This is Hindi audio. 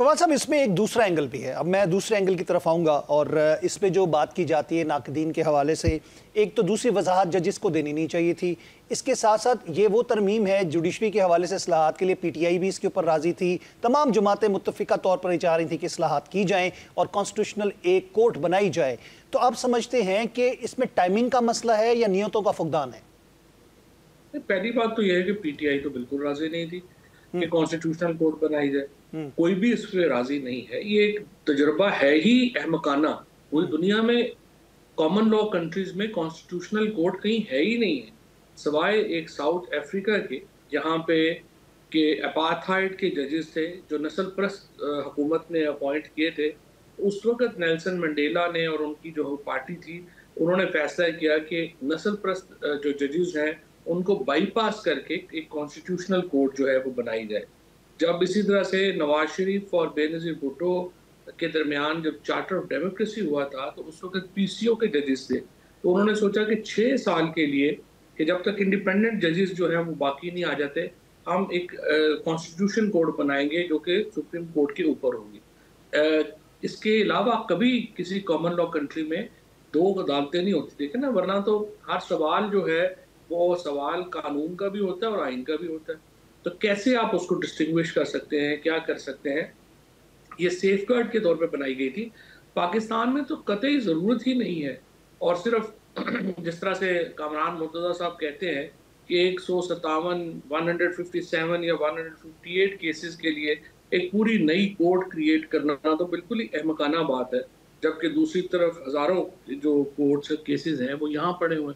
फवाद साहब, इसमें एक दूसरा एंगल भी है। अब मैं दूसरे एंगल की तरफ आऊँगा और इस पे जो बात की जाती है नाकदीन के हवाले से, एक तो दूसरी वजाहत जजिस को देनी नहीं चाहिए थी। इसके साथ साथ ये वो तरमीम है जुडिशरी के हवाले से, इस्लाहात के लिए पीटीआई भी इसके ऊपर राजी थी, तमाम जमातें मुत्तफ़िका तौर पर चाह रही थी कि इस्लाहात की जाएँ और कॉन्स्टिट्यूशनल एक कोर्ट बनाई जाए। तो आप समझते हैं कि इसमें टाइमिंग का मसला है या नियतों का फुकदान है? पहली बात तो यह है कि पीटीआई तो बिल्कुल राजी नहीं थी कि कॉन्स्टिट्यूशनल कोर्ट बनाई जाए। हम्म। कोई भी इस पे राजी नहीं है। ये एक तजुर्बा है ही अहमकाना। पूरी दुनिया में कॉमन लॉ कंट्रीज में कॉन्स्टिट्यूशनल कोर्ट कहीं है ही नहीं है, सिवाय एक साउथ अफ्रीका के, जहाँ पे के अपार्थाइड के जजेस थे जो नस्ल परस्त हुकूमत ने अपॉइंट किए थे। उस वक्त नेल्सन मंडेला ने और उनकी जो पार्टी थी, उन्होंने फैसला किया कि नस्ल परस्त जो जजेस हैं उनको बाईपास करके एक कॉन्स्टिट्यूशनल कोर्ट जो है वो बनाई जाए। जब इसी तरह से नवाज शरीफ और बेनजीर भुट्टो के दरमियान जब चार्टर ऑफ डेमोक्रेसी हुआ था, तो उस वक्त पीसीओ के जजेस थे, तो उन्होंने सोचा कि 6 साल के लिए, कि जब तक इंडिपेंडेंट जजेस जो है वो बाकी नहीं आ जाते, हम एक कॉन्स्टिट्यूशन कोर्ट बनाएंगे जो कि सुप्रीम कोर्ट के ऊपर होगी। इसके अलावा कभी किसी कॉमन लॉ कंट्री में दो अदालतें नहीं होती, देखे ना, वरना तो हर सवाल जो है वो सवाल कानून का भी होता है और आइन का भी होता है। तो कैसे आप उसको डिस्टिंग्विश कर सकते हैं, क्या कर सकते हैं? ये सेफगार्ड के तौर पे बनाई गई थी। पाकिस्तान में तो कतई ज़रूरत ही नहीं है। और सिर्फ जिस तरह से कामरान मुर्तज़ा साहब कहते हैं कि 157, 157 या 158 केसेस के लिए एक पूरी नई कोर्ट क्रिएट करना तो बिल्कुल ही अहमकाना बात है, जबकि दूसरी तरफ हज़ारों जो कोर्ट्स केसेस हैं वो यहाँ पड़े हुए हैं।